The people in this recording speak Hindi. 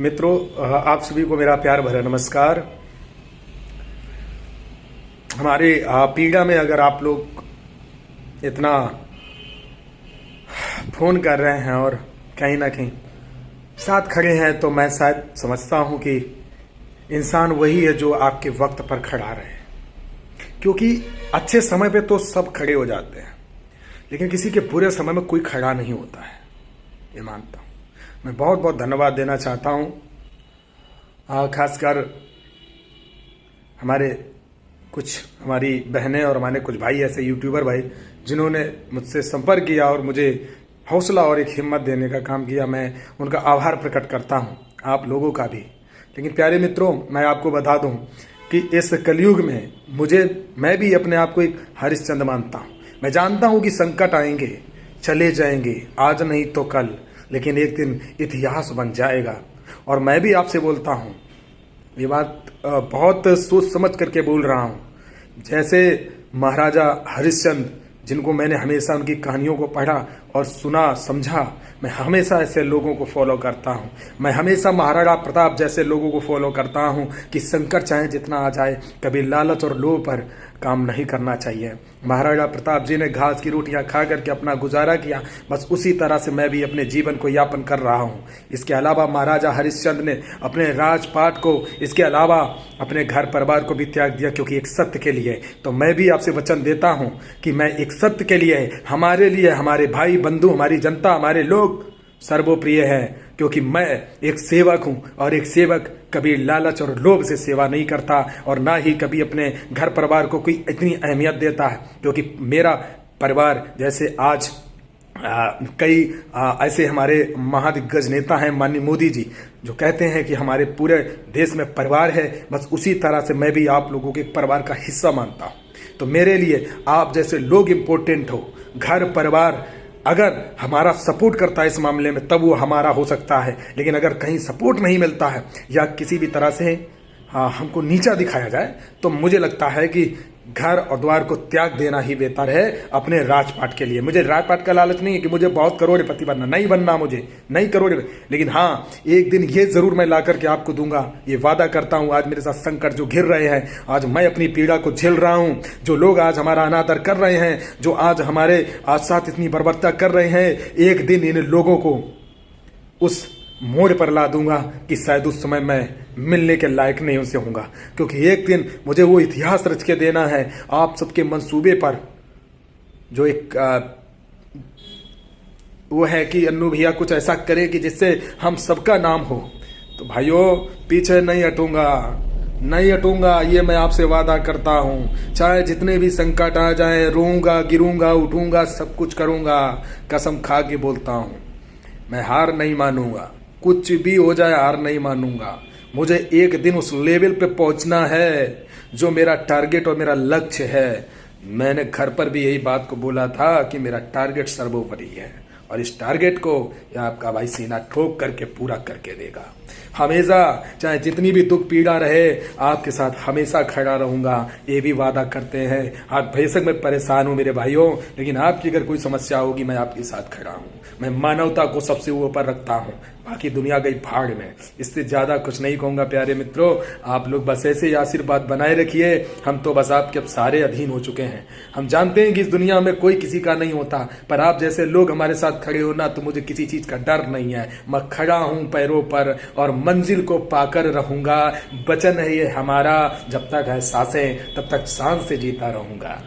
मित्रों, आप सभी को मेरा प्यार भरा नमस्कार। हमारे पीड़ा में अगर आप लोग इतना फोन कर रहे हैं और कहीं ना कहीं साथ खड़े हैं, तो मैं शायद समझता हूं कि इंसान वही है जो आपके वक्त पर खड़ा रहे। क्योंकि अच्छे समय पे तो सब खड़े हो जाते हैं, लेकिन किसी के बुरे समय में कोई खड़ा नहीं होता है, ये मानता हूं। मैं बहुत बहुत धन्यवाद देना चाहता हूं, खासकर हमारी बहनें और हमारे कुछ भाई, ऐसे यूट्यूबर भाई जिन्होंने मुझसे संपर्क किया और मुझे हौसला और एक हिम्मत देने का काम किया। मैं उनका आभार प्रकट करता हूं, आप लोगों का भी। लेकिन प्यारे मित्रों, मैं आपको बता दूं कि इस कलयुग में मैं भी अपने आप को एक हरिश्चंद्र मानता हूं। मैं जानता हूं कि संकट आएंगे, चले जाएंगे, आज नहीं तो कल, लेकिन एक दिन इतिहास बन जाएगा। और मैं भी आपसे बोलता हूं, ये बात बहुत सोच समझ करके बोल रहा हूं। जैसे महाराजा हरिश्चंद्र, जिनको मैंने हमेशा उनकी कहानियों को पढ़ा और सुना, समझा, मैं हमेशा ऐसे लोगों को फॉलो करता हूं। मैं हमेशा महाराणा प्रताप जैसे लोगों को फॉलो करता हूं कि संकट चाहे जितना आ जाए, कभी लालच और लोभ पर काम नहीं करना चाहिए। महाराणा प्रताप जी ने घास की रोटियां खा करके अपना गुजारा किया, बस उसी तरह से मैं भी अपने जीवन को यापन कर रहा हूं। इसके अलावा महाराजा हरिश्चंद्र ने अपने राजपाट को, इसके अलावा अपने घर परिवार को भी त्याग दिया, क्योंकि एक सत्य के लिए। तो मैं भी आपसे वचन देता हूं कि मैं एक सत्य के लिए, हमारे लिए, हमारे भाई बंधु, हमारी जनता, हमारे लोग सर्वप्रिय है, क्योंकि मैं एक सेवक हूं। और एक सेवक कभी लालच और लोभ से सेवा नहीं करता, और ना ही कभी अपने घर परिवार को कोई इतनी अहमियत देता है। क्योंकि मेरा परिवार, जैसे आज कई ऐसे हमारे महादिग्गज नेता हैं, माननीय मोदी जी, जो कहते हैं कि हमारे पूरे देश में परिवार है, बस उसी तरह से मैं भी आप लोगों के परिवार का हिस्सा मानता हूं। तो मेरे लिए आप जैसे लोग इंपॉर्टेंट हो। घर परिवार अगर हमारा सपोर्ट करता है इस मामले में, तब वो हमारा हो सकता है। लेकिन अगर कहीं सपोर्ट नहीं मिलता है या किसी भी तरह से हमको नीचा दिखाया जाए, तो मुझे लगता है कि घर और द्वार को त्याग देना ही बेहतर है अपने राजपाट के लिए। मुझे राजपाट का लालच नहीं है कि मुझे बहुत करोड़पति बनना, नहीं बनना, मुझे नहीं करोड़पति। लेकिन हाँ, एक दिन ये जरूर मैं ला करके आपको दूंगा, ये वादा करता हूं। आज मेरे साथ संकट जो घिर रहे हैं, आज मैं अपनी पीड़ा को झेल रहा हूं, जो लोग आज हमारा अनादर कर रहे हैं, जो आज हमारे साथ इतनी बर्बरता कर रहे हैं, एक दिन इन लोगों को उस मोड़ पर ला दूंगा कि शायद उस समय मैं मिलने के लायक नहीं उनसे होऊंगा। क्योंकि एक दिन मुझे वो इतिहास रच के देना है आप सबके मंसूबे पर, जो एक वो है कि अन्नू भैया कुछ ऐसा करे कि जिससे हम सबका नाम हो। तो भाइयों, पीछे नहीं हटूंगा, नहीं हटूंगा, ये मैं आपसे वादा करता हूं। चाहे जितने भी संकट आ जाए, रोऊंगा, गिरूंगा, उठूंगा, सब कुछ करूंगा। कसम खा के बोलता हूं, मैं हार नहीं मानूंगा। कुछ भी हो जाए, हार नहीं मानूंगा। मुझे एक दिन उस लेवल पे पहुंचना है जो मेरा टारगेट और मेरा लक्ष्य है। मैंने घर पर भी यही बात को बोला था कि मेरा टारगेट सर्वोपरि है, और इस टारगेट को आपका भाई सीना ठोक करके पूरा करके देगा। हमेशा चाहे जितनी भी दुख पीड़ा रहे, आपके साथ हमेशा खड़ा रहूंगा, ये भी वादा करते हैं। आप बेशक मैं परेशान हूं मेरे भाइयों, लेकिन आपकी अगर कोई समस्या होगी, मैं आपके साथ खड़ा हूं। मैं मानवता को सबसे ऊपर रखता हूं, बाकी दुनिया गई भाड़ में। इससे ज्यादा कुछ नहीं कहूंगा। प्यारे मित्रों, आप लोग बस ऐसे ही आशीर्वाद बनाए रखिए। हम तो बस आपके अब सारे अधीन हो चुके हैं। हम जानते हैं कि इस दुनिया में कोई किसी का नहीं होता, पर आप जैसे लोग हमारे साथ खड़े हो ना, तो मुझे किसी चीज का डर नहीं है। मैं खड़ा हूं पैरों पर और मंजिल को पाकर रहूंगा। वचन है ये हमारा, जब तक है सांसें तब तक सांस से जीता रहूंगा।